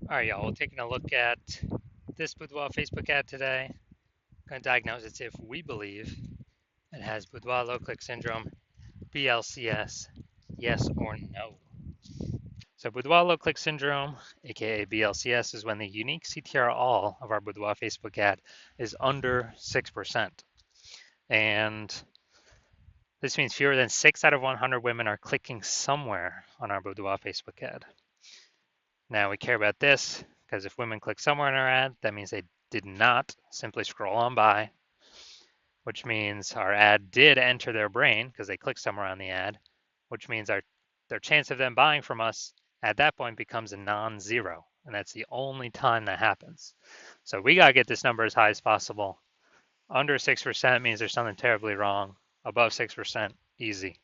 All right, y'all. We're taking a look at this Boudoir Facebook ad today. Going to diagnose it if we believe it has Boudoir low click syndrome, BLCS, yes or no. So Boudoir low click syndrome, aka BLCS, is when the unique CTR all of our Boudoir Facebook ad is under 6%. And this means fewer than 6 out of 100 women are clicking somewhere on our Boudoir Facebook ad. Now we care about this because if women click somewhere in our ad, that means they did not simply scroll on by, which means our ad did enter their brain because they clicked somewhere on the ad, which means their chance of them buying from us at that point becomes a non-zero. And that's the only time that happens. So we got to get this number as high as possible. Under 6% means there's something terribly wrong. Above 6%, easy.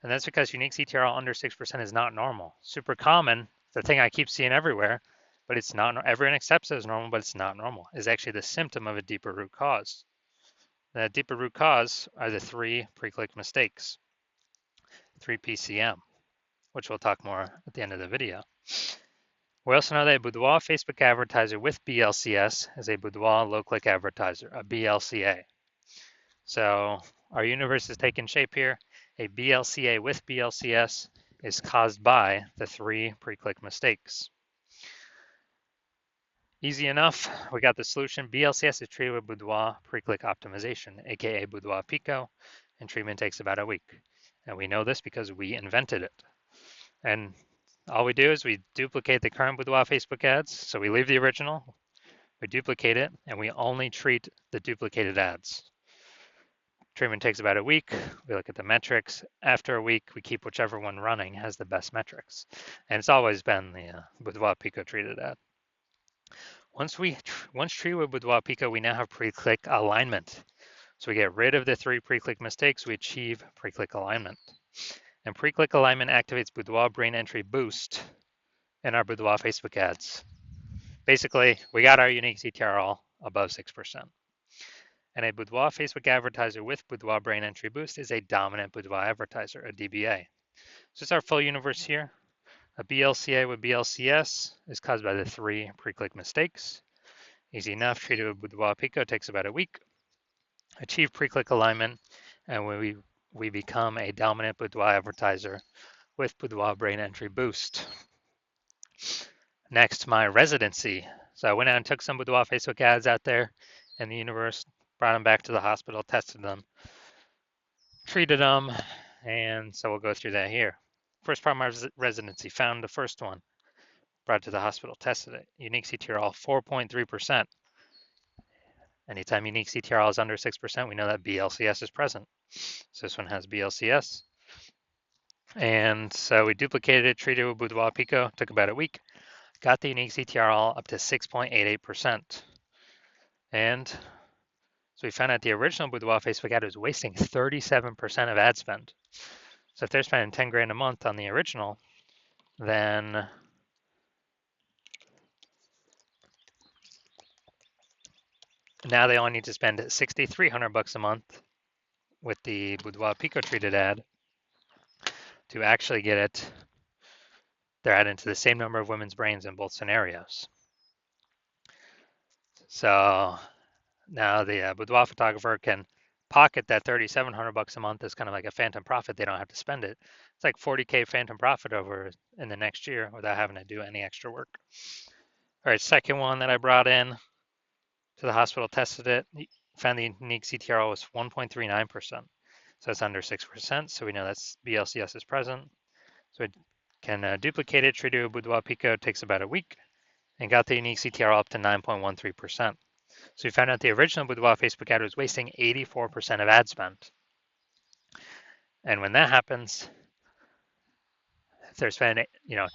And that's because unique CTRL under 6% is not normal. Super common, the thing I keep seeing everywhere, but it's not, everyone accepts it as normal, but it's not normal, is actually the symptom of a deeper root cause. The deeper root cause are the 3 pre-click mistakes, 3 PCM, which we'll talk more at the end of the video. We also know that a Boudoir Facebook advertiser with BLCS is a Boudoir low-click advertiser, a BLCA. So our universe is taking shape here. A BLCA with BLCS is caused by the 3 pre-click mistakes. Easy enough, we got the solution. BLCS is treated with Boudoir pre-click optimization, aka Boudoir Pico, and treatment takes about a week. And we know this because we invented it. And all we do is we duplicate the current Boudoir Facebook ads. So we leave the original, we duplicate it, and we only treat the duplicated ads. Treatment takes about a week. We look at the metrics. After a week, we keep whichever one running has the best metrics. And it's always been the Boudoir Pico treated ad. Once treated with Boudoir Pico, we now have pre-click alignment. So we get rid of the 3 pre-click mistakes, we achieve pre-click alignment. And pre-click alignment activates Boudoir brain entry boost in our Boudoir Facebook ads. Basically, we got our unique CTR all above 6%. And a Boudoir Facebook advertiser with Boudoir brain entry boost is a dominant Boudoir advertiser, a DBA. So it's our full universe here. A BLCA with BLCS is caused by the 3 pre-click mistakes. Easy enough, treated with Boudoir Pico takes about a week. Achieve pre-click alignment, and we become a dominant Boudoir advertiser with Boudoir brain entry boost. Next, my residency. So I went out and took some Boudoir Facebook ads out there in the universe, brought them back to the hospital, tested them, treated them, and so we'll go through that here. First part of my residency, found the first one, brought it to the hospital, tested it. Unique CTRL 4.3%. Anytime unique CTRL is under 6%, we know that BLCS is present. So this one has BLCS. And so we duplicated it, treated it with Boudoir Pico, took about a week, got the unique CTRL up to 6.88%. And so we found out the original Boudoir Facebook ad was wasting 37% of ad spend. So if they're spending 10 grand a month on the original, then now they only need to spend 6,300 bucks a month with the Boudoir Pico treated ad to actually get it their ad into the same number of women's brains in both scenarios. So now the Boudoir photographer can pocket that 3,700 bucks a month as kind of like a phantom profit. They don't have to spend it. It's like 40K phantom profit over in the next year without having to do any extra work. All right, second one that I brought in to the hospital, tested it, found the unique CTRL was 1.39%. So it's under 6%. So we know that's BLCS is present. So it can duplicate it, treat it with Boudoir Pico, takes about a week, and got the unique CTRL up to 9.13%. So we found out the original Boudoir Facebook ad was wasting 84% of ad spend. And when that happens, if they're spending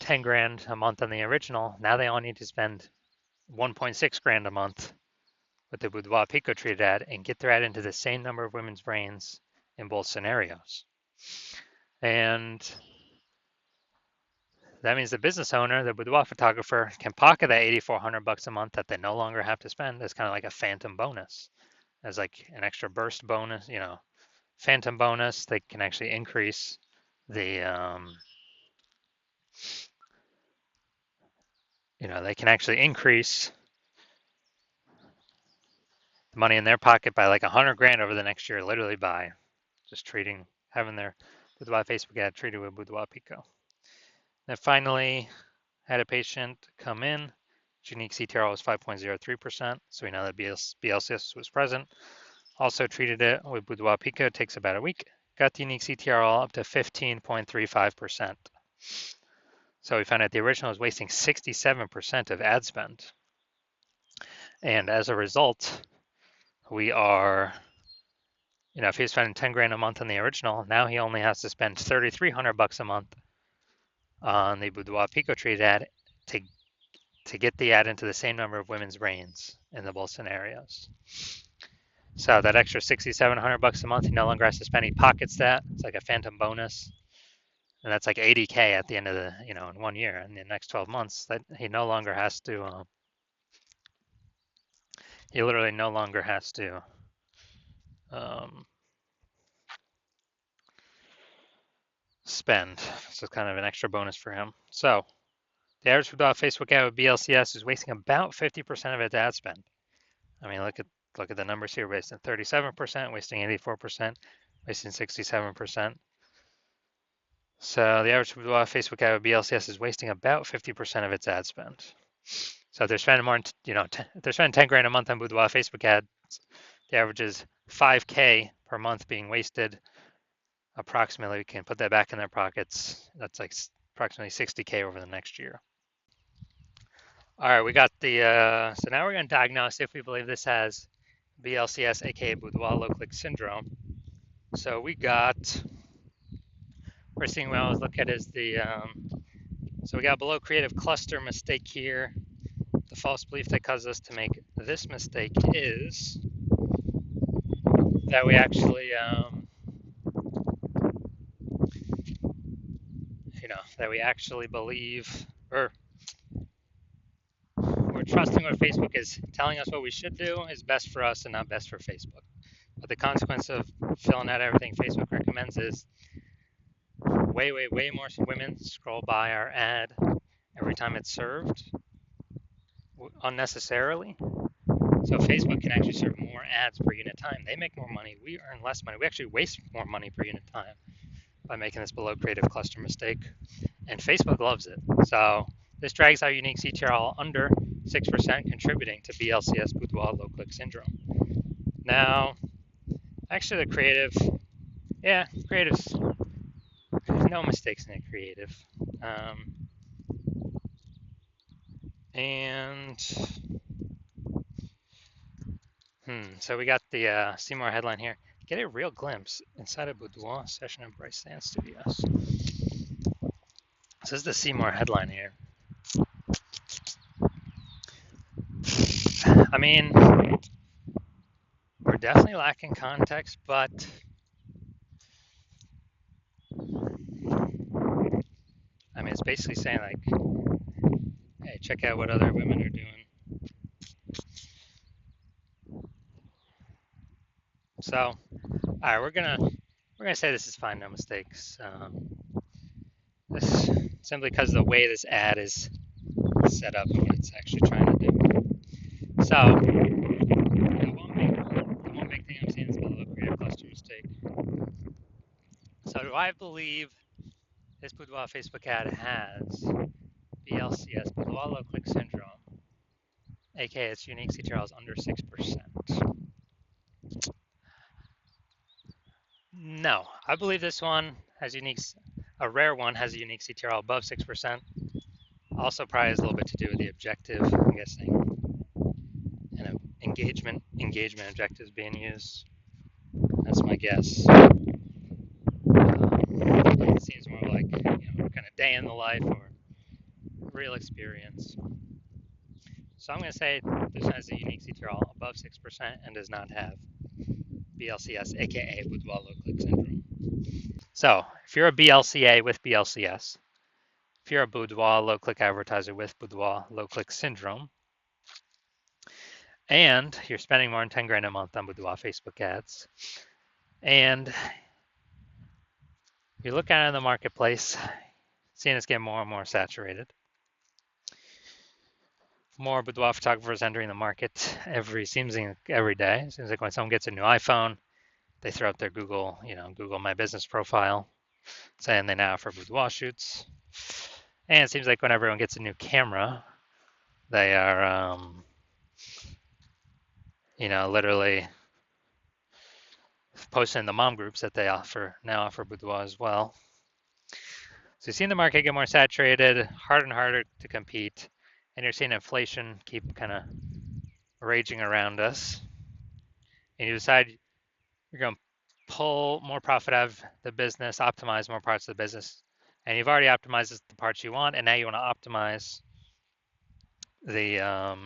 10 grand a month on the original, now they only need to spend 1.6 grand a month with the Boudoir Pico treated ad and get their ad into the same number of women's brains in both scenarios. And that means the business owner, the boudoir photographer, can pocket that 8,400 bucks a month that they no longer have to spend as kind of like a phantom bonus, as like an extra burst bonus, phantom bonus. They can actually increase the they can actually increase the money in their pocket by like 100 grand over the next year, literally by just having their Boudoir Facebook ad treated with Boudoir Pico. And finally, had a patient come in. Unique CTR was 5.03%, so we know that BLCS was present. Also treated it with Boudoir Pico, takes about a week. Got the unique CTR all up to 15.35%. So we found out the original was wasting 67% of ad spend. And as a result, we are, if he was spending 10 grand a month on the original, now he only has to spend 3,300 bucks a month on the Boudoir Pico treated ad to get the ad into the same number of women's brains in the both scenarios. So that extra 6,700 bucks a month, he no longer has to spend. He pockets that. It's like a phantom bonus, and that's like 80K at the end of the, in 1 year. In the next 12 months, that he no longer has to. He literally no longer has to. Spend. So it's kind of an extra bonus for him. So the average Facebook ad with BLCS is wasting about 50% of its ad spend. I mean, look at the numbers here: wasting 37%, wasting 84%, wasting 67%. So the average Facebook ad with BLCS is wasting about 50% of its ad spend. So if they're spending more, if they're spending 10 grand a month on Boudoir Facebook ads, the average is 5K per month being wasted. Approximately, we can put that back in their pockets. That's like approximately 60K over the next year. All right, we got the, so now we're going to diagnose if we believe this has BLCS, aka Boudoir low click syndrome. So we got, first thing we always look at is so we got below creative cluster mistake here. The false belief that causes us to make this mistake is that we actually, that we actually believe, or we're trusting what Facebook is telling us what we should do is best for us and not best for Facebook. But the consequence of filling out everything Facebook recommends is way more women scroll by our ad every time it's served unnecessarily. So Facebook can actually serve more ads per unit time. They make more money. We earn less money. We actually waste more money per unit time by making this below creative cluster mistake. And Facebook loves it. So this drags our unique CTRL under 6%, contributing to BLCS Boudoir low click syndrome. Now, actually the creative's no mistakes in the creative. So we got the see more headline here. Get a real glimpse inside a Boudoir session at Bryce Dance Studios. This is the Seymour headline here. I mean, we're definitely lacking context, but I mean, it's basically saying like, hey, check out what other women are doing. So, all right, we're gonna say this is fine, no mistakes. This simply because of the way this ad is set up and what it's actually trying to do. So, the one big thing I'm seeing is below creative cluster mistake. So, do I believe this Boudoir Facebook ad has BLCS, Boudoir low click syndrome, aka its unique CTRL is under 6%? No, I believe this one has a rare one has a unique CTRL above 6%. Also probably has a little bit to do with the objective, I'm guessing, and engagement objectives being used. That's my guess. It seems more like, kind of day in the life or real experience. So I'm going to say this has a unique CTRL above 6% and does not have BLCS, aka Boudoir low click syndrome. So if you're a BLCA with BLCS, if you're a Boudoir low click advertiser with Boudoir low click syndrome, and you're spending more than 10 grand a month on Boudoir Facebook ads, and you look out in the marketplace, seeing it's getting more and more saturated, more boudoir photographers entering the market seems like every day. Seems like when someone gets a new iPhone, they throw up their Google, Google My Business profile, saying they now offer boudoir shoots. And it seems like when everyone gets a new camera, they are, literally posting in the mom groups that they now offer boudoir as well. So you're seeing the market get more saturated, harder and harder to compete, and you're seeing inflation keep kind of raging around us. And you decide you're going to pull more profit out of the business, optimize more parts of the business, and you've already optimized the parts you want, and now you want to optimize the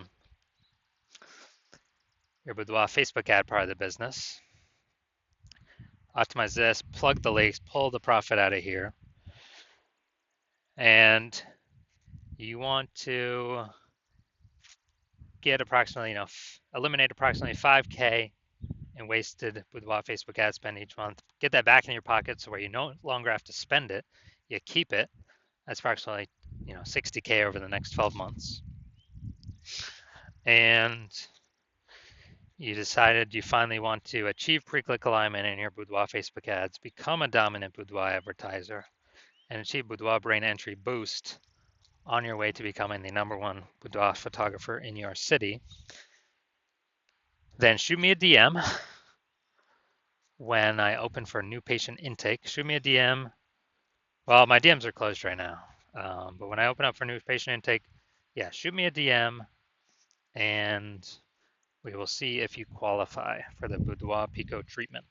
your Boudoir Facebook ad part of the business. Optimize this, plug the leaks, pull the profit out of here, and you want to get approximately, eliminate approximately 5K in wasted Boudoir Facebook ad spend each month. Get that back in your pocket so where you no longer have to spend it, you keep it. That's approximately 60K over the next 12 months. And you decided you finally want to achieve pre-click alignment in your Boudoir Facebook ads, become a dominant Boudoir advertiser, and achieve Boudoir brain entry boost on your way to becoming the #1 boudoir photographer in your city. Then shoot me a DM when I open for new patient intake. Shoot me a DM. Well, my DMs are closed right now, but when I open up for new patient intake, yeah, shoot me a DM, and we will see if you qualify for the Boudoir Pico treatment.